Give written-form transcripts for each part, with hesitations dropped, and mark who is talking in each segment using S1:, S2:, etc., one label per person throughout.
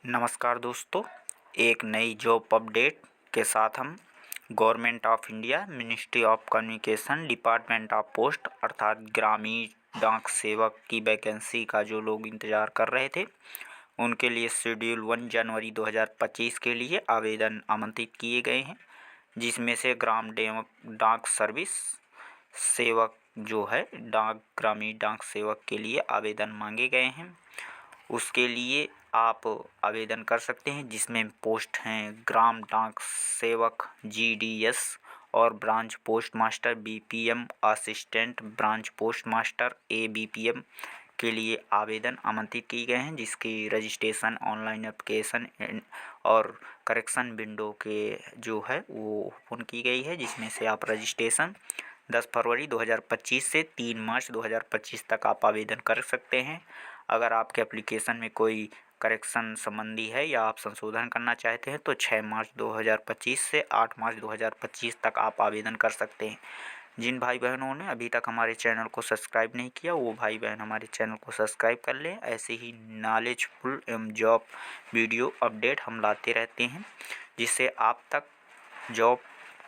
S1: नमस्कार दोस्तों, एक नई जॉब अपडेट के साथ हम government of India ministry of communication department of post अर्थात ग्रामीण डाक सेवक की वैकेंसी का जो लोग इंतज़ार कर रहे थे उनके लिए शेड्यूल 1 जनवरी 2025 के लिए आवेदन आमंत्रित किए गए हैं, जिसमें से डाक सर्विस सेवक जो है ग्रामीण डाक सेवक के लिए आवेदन मांगे गए हैं। उसके लिए आप आवेदन कर सकते हैं, जिसमें पोस्ट हैं ग्राम डाक सेवक GDS और branch post master BPM, assistant branch post master ABPM के लिए आवेदन आमंत्रित किए गए हैं, जिसकी रजिस्ट्रेशन ऑनलाइन एप्लीकेशन और करेक्शन विंडो के जो है वो ओपन की गई है, जिसमें से आप रजिस्ट्रेशन 10 फरवरी 2025 से 3 मार्च 2025 तक आप आवेदन कर सकते हैं। अगर आपके एप्लीकेशन में कोई करेक्शन संबंधी है या आप संशोधन करना चाहते हैं तो 6 मार्च 2025 से 8 मार्च 2025 तक आप आवेदन कर सकते हैं। जिन भाई बहनों ने अभी तक हमारे चैनल को सब्सक्राइब नहीं किया वो भाई बहन हमारे चैनल को सब्सक्राइब कर लें। ऐसे ही नॉलेजफुल एवं जॉब वीडियो अपडेट हम लाते रहते हैं, जिससे आप तक जॉब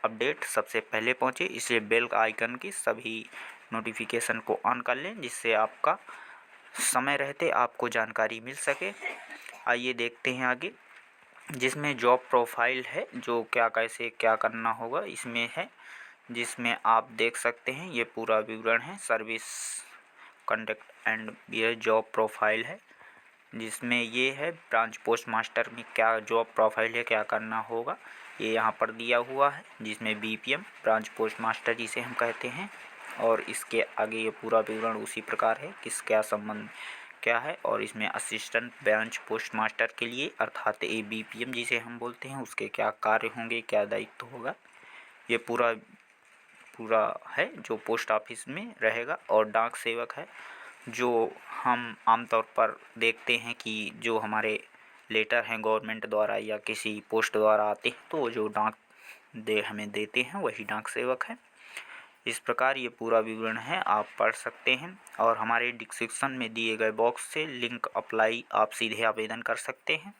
S1: अपडेट सबसे पहले पहुंचे। इसलिए बेल आइकन की सभी नोटिफिकेशन को ऑन कर लें, जिससे आपका समय रहते आपको जानकारी मिल सके। आइए देखते हैं आगे, जिसमें जॉब प्रोफाइल है जो कैसे क्या करना होगा इसमें है, जिसमें आप देख सकते हैं ये पूरा विवरण है। सर्विस कंडक्ट एंड ये जॉब प्रोफाइल है, जिसमें ये है ब्रांच पोस्ट मास्टर में क्या जॉब प्रोफाइल है, क्या करना होगा ये यहाँ पर दिया हुआ है, जिसमें BPM ब्रांच पोस्ट मास्टर जिसे हम कहते हैं, और इसके आगे ये पूरा विवरण उसी प्रकार है किस क्या संबंध क्या है। और इसमें असिस्टेंट ब्रांच पोस्ट मास्टर के लिए अर्थात ABPM जिसे हम बोलते हैं उसके क्या कार्य होंगे, क्या दायित्व होगा, ये पूरा है जो पोस्ट ऑफिस में रहेगा। और डाक सेवक है जो हम आमतौर पर देखते हैं कि जो हमारे लेटर हैं गवर्नमेंट द्वारा या किसी पोस्ट द्वारा आते हैं तो जो डाक हमें देते हैं वही डाक सेवक है। इस प्रकार ये पूरा विवरण है, आप पढ़ सकते हैं। और हमारे डिस्क्रिप्शन में दिए गए बॉक्स से लिंक अप्लाई आप सीधे आवेदन कर सकते हैं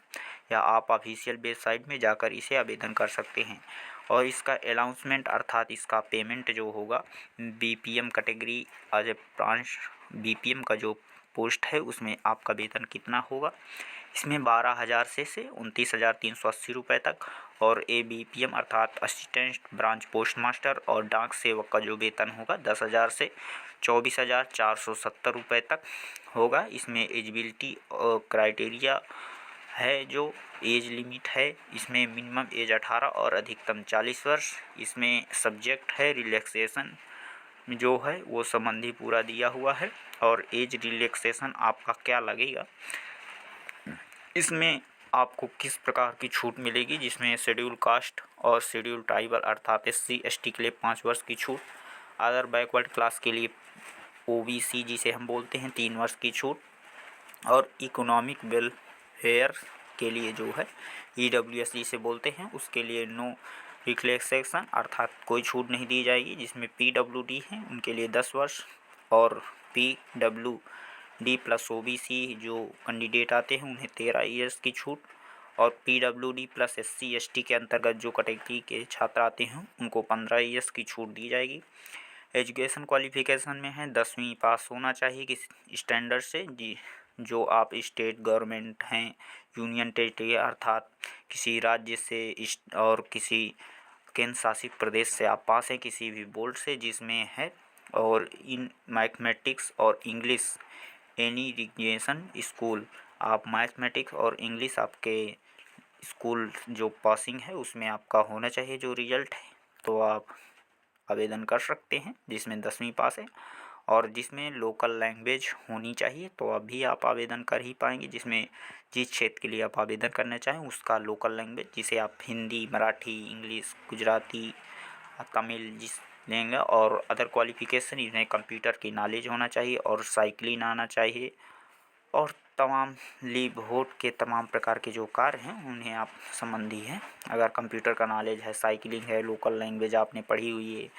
S1: या आप ऑफिशियल वेबसाइट में जाकर इसे आवेदन कर सकते हैं। और इसका अनाउंसमेंट अर्थात इसका पेमेंट जो होगा BPM category as a branch BPM का जो पोस्ट है उसमें आपका वेतन कितना होगा, इसमें 12,000 से 29,380 रुपये तक। और ABPM अर्थात असिस्टेंट ब्रांच पोस्ट मास्टर और डाक सेवक का जो वेतन होगा 10,000 से 24,470 रुपये तक होगा। इसमें एजिबिलिटी क्राइटेरिया है, जो एज लिमिट है इसमें मिनिमम एज 18 और अधिकतम 40 वर्ष। इसमें सब्जेक्ट है रिलैक्सेशन जो है वो संबंधी पूरा दिया हुआ है। और एज रिलैक्सेशन आपका क्या लगेगा, इसमें आपको किस प्रकार की छूट मिलेगी, जिसमें शेड्यूल कास्ट और शेड्यूल ट्राइबल अर्थात SC ST के लिए 5 वर्ष की छूट, अदर बैकवर्ड क्लास के लिए OBC जिसे हम बोलते हैं 3 वर्ष की छूट, और इकोनॉमिक वेलफेयर के लिए जो है EWS जिसे बोलते हैं उसके लिए नो रिलैक्सेशन अर्थात कोई छूट नहीं दी जाएगी। जिसमें PWD है उनके लिए 10 वर्ष और PWD प्लस OBC जो कैंडिडेट आते हैं उन्हें 13 ईयर्स की छूट, और PWD प्लस SC ST के अंतर्गत जो कैटेगरी के छात्र आते हैं उनको 15 ईयर्स की छूट दी जाएगी। एजुकेशन क्वालिफिकेशन में है 10वीं पास होना चाहिए किसी स्टैंडर्ड से जी, जो आप स्टेट गवर्नमेंट हैं यूनियन टेरिटरी अर्थात किसी राज्य से और किसी केंद्र शासित प्रदेश से आप पास हैं किसी भी बोर्ड से जिसमें है। और इन मैथमेटिक्स और इंग्लिश एनी रीजनेशन स्कूल आप मैथमेटिक्स और इंग्लिश आपके स्कूल जो पासिंग है उसमें आपका होना चाहिए जो रिजल्ट है, तो आप आवेदन कर सकते हैं जिसमें 10वीं पास है। और जिसमें लोकल लैंग्वेज होनी चाहिए तो अभी आप आवेदन कर ही पाएंगे, जिसमें जिस क्षेत्र के लिए आप आवेदन करना चाहें उसका लोकल लैंग्वेज जिसे आप हिंदी, मराठी, इंग्लिश, गुजराती, तमिल जिस लेंगे। और अदर क्वालिफिकेशन इसमें कंप्यूटर की नॉलेज होना चाहिए और साइकिलिंग आना चाहिए, और तमाम लीव वोट के तमाम प्रकार के जो कार्य हैं उन्हें आप संबंधी हैं। अगर कंप्यूटर का नॉलेज है, साइकिलिंग है, लोकल लैंग्वेज आपने पढ़ी हुई है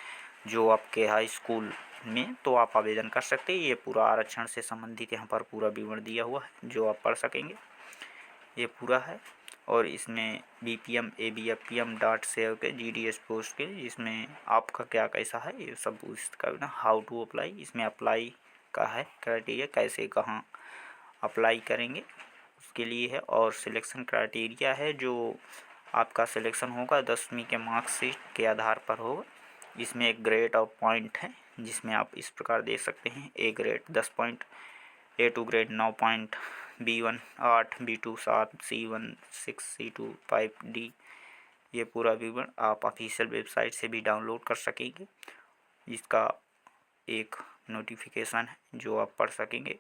S1: जो आपके हाई स्कूल में, तो आप आवेदन कर सकते हैं। ये पूरा आरक्षण से संबंधित यहाँ पर पूरा विवरण दिया हुआ है जो आप पढ़ सकेंगे। ये पूरा है। और इसमें BPM ABFPM डाट सेव के GDS पोस्ट के, इसमें आपका क्या कैसा है ये सब इसका ना, हाउ टू अप्लाई, इसमें अप्लाई का है क्राइटेरिया, कैसे कहाँ अप्लाई करेंगे उसके लिए है। और सिलेक्शन क्राइटेरिया है, जो आपका सिलेक्शन होगा 10वीं के मार्कशीट के आधार पर होगा। इसमें एक ग्रेड और पॉइंट है, जिसमें आप इस प्रकार देख सकते हैं। A grade 10 point, A2 grade 9 point, B1 8, B2 7, C1 6, C2 5, D। ये पूरा विवरण आप ऑफिशियल वेबसाइट से भी डाउनलोड कर सकेंगे। इसका एक नोटिफिकेशन है जो आप पढ़ सकेंगे।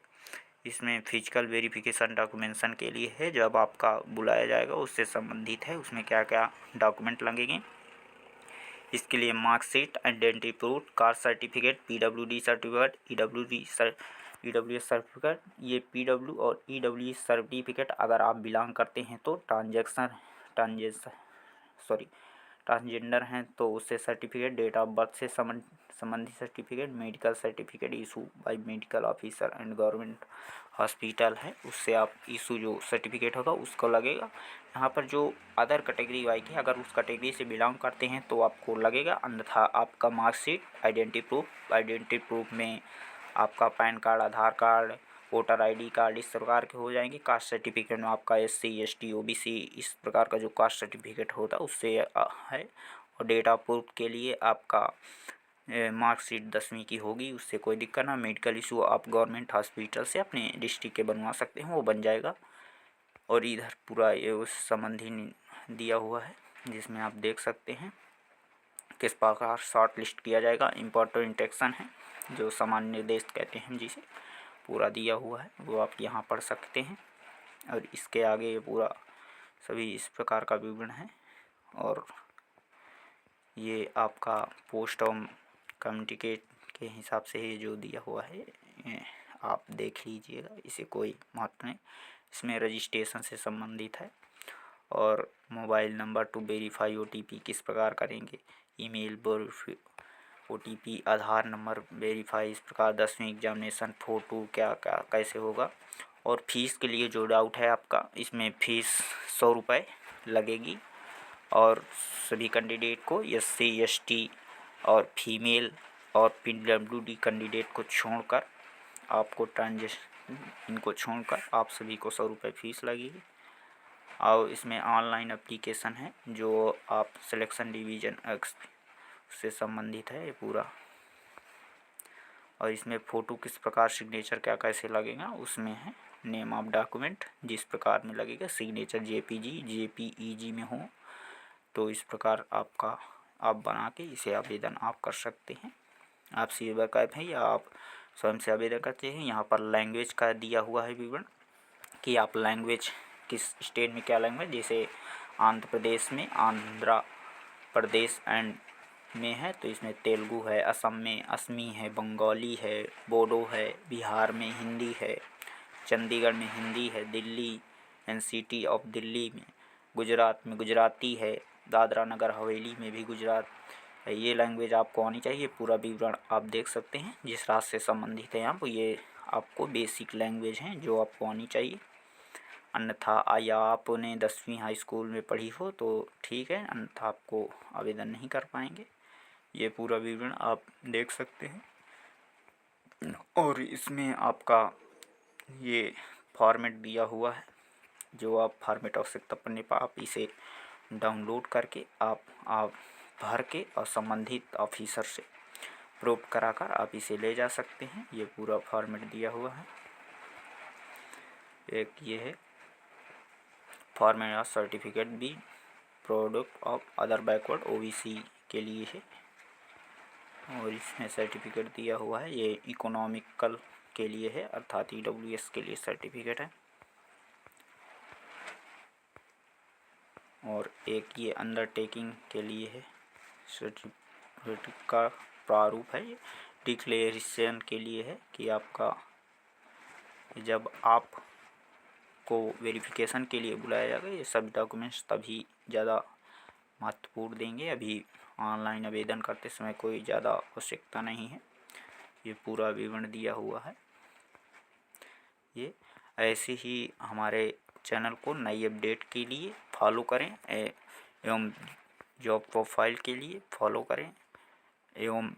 S1: इसमें फिजिकल वेरिफिकेशन डॉक्यूमेंटेशन के लिए है, जब आपका बुलाया जाएगा उससे संबंधित है। उसमें क्या क्या डॉक्यूमेंट लगेंगे, इसके लिए marksheet, identity proof, caste certificate, PWD certificate, EWS certificate. ये PW और EWS सर्टिफिकेट अगर आप बिलोंग करते हैं तो ट्रांसजेंडर हैं तो उससे सर्टिफिकेट, डेट ऑफ बर्थ से संबंधित certificate, medical certificate issue bye medical officer and government hospital है, उससे आप इशू जो सर्टिफिकेट होगा उसको लगेगा। यहाँ पर जो अदर कैटेगरी वाई के, अगर उस कैटेगरी से बिलोंग करते हैं तो आपको लगेगा, अन्यथा आपका मार्कशीट, आइडेंटिटी प्रूफ में आपका पैन कार्ड, आधार कार्ड, वोटर ID कार्ड इस प्रकार के हो जाएंगे। कास्ट सर्टिफिकेट में आपका SC ST OBC इस प्रकार का जो कास्ट सर्टिफिकेट होता है उससे है। और डेट ऑफ प्रूफ के लिए आपका मार्कशीट 10वीं की होगी, उससे कोई दिक्कत ना। मेडिकल इशू आप गवर्नमेंट हॉस्पिटल से अपने डिस्ट्रिक्ट के बनवा सकते हैं, वो बन जाएगा। और इधर पूरा ये उस संबंधी दिया हुआ है, जिसमें आप देख सकते हैं किस प्रकार शॉर्ट लिस्ट किया जाएगा। इम्पोर्टेंट इंस्ट्रक्शन है, जो सामान्य निर्देश कहते हैं, जिसे पूरा दिया हुआ है वो आप यहाँ पढ़ सकते हैं। और इसके आगे ये पूरा सभी इस प्रकार का विवरण है। और ये आपका पोस्ट और कम्युनिकेट के हिसाब से ये जो दिया हुआ है ये आप देख लीजिएगा, इसे कोई महत्व नहीं। इसमें रजिस्ट्रेशन से संबंधित है। और mobile number two verify OTP किस प्रकार करेंगे, ईमेल OTP, आधार नंबर वेरीफाई, इस प्रकार 10वीं एग्जामिनेशन, फ़ोटो क्या क्या कैसे होगा। और फीस के लिए जो डाउट है आपका, इसमें फ़ीस 100 रुपये लगेगी। और सभी कैंडिडेट को SC ST और फीमेल और PWD कैंडिडेट को छोड़कर आपको इनको छोड़कर आप सभी को 100 रुपये फीस लगेगी। और इसमें ऑनलाइन एप्लीकेशन है, जो आप सिलेक्शन डिवीज़न एक्स से संबंधित है ये पूरा। और इसमें फ़ोटो किस प्रकार, सिग्नेचर क्या कैसे लगेगा उसमें है। नेम ऑफ डॉक्यूमेंट जिस प्रकार में लगेगा, सिग्नेचर JPG JPEG में हो तो इस प्रकार आपका आप बना के इसे आवेदन आप कर सकते हैं। आप सीवर का है या आप स्वयं से आवेदन करते हैं। यहाँ पर लैंग्वेज का दिया हुआ है विवरण कि आप लैंग्वेज किस स्टेट में क्या लैंग्वेज, जैसे आंध्र प्रदेश में आंध्रा प्रदेश एंड में है तो इसमें तेलुगु है, असम में असमी है, बंगाली है, बोडो है, बिहार में हिंदी है, चंडीगढ़ में हिंदी है, दिल्ली NCT ऑफ दिल्ली में, गुजरात में गुजराती है, दादरा नगर हवेली में भी गुजरात है। ये लैंग्वेज आपको आनी चाहिए। पूरा विवरण आप देख सकते हैं जिस राज्य से संबंधित है आप, ये आपको बेसिक लैंग्वेज हैं जो आपको आनी चाहिए। अन्यथा या आपने 10वीं हाई स्कूल में पढ़ी हो तो ठीक है, अन्यथा आपको आवेदन नहीं कर पाएंगे। ये पूरा विवरण आप देख सकते हैं। और इसमें आपका ये फॉर्मेट दिया हुआ है, जो आप फॉर्मेट आवश्यकता पड़ने पर आप इसे डाउनलोड करके आप भर के और संबंधित ऑफिसर से प्रूफ कराकर आप इसे ले जा सकते हैं। ये पूरा फॉर्मेट दिया हुआ है। एक ये है format of certificate B product of other backward OBC के लिए है। और इसमें सर्टिफिकेट दिया हुआ है, ये इकोनॉमिकल के लिए है, अर्थात EWS के लिए सर्टिफिकेट है। और एक ये अंडरटेकिंग के लिए है, सर्टिफिकेट का प्रारूप है। ये डिक्लेरेशन के लिए है कि आपका जब आप को वेरिफिकेशन के लिए बुलाया जाएगा, ये सब डॉक्यूमेंट्स तभी ज़्यादा महत्वपूर्ण देंगे। अभी ऑनलाइन आवेदन करते समय कोई ज़्यादा आवश्यकता नहीं है। ये पूरा विवरण दिया हुआ है। ये ऐसे ही हमारे चैनल को नई अपडेट के लिए फॉलो करें एवं जॉब प्रोफाइल के लिए फॉलो करें एवं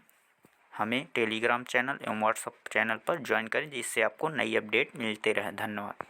S1: हमें टेलीग्राम चैनल एवं व्हाट्सएप चैनल पर ज्वाइन करें, जिससे आपको नई अपडेट मिलते रहे। धन्यवाद।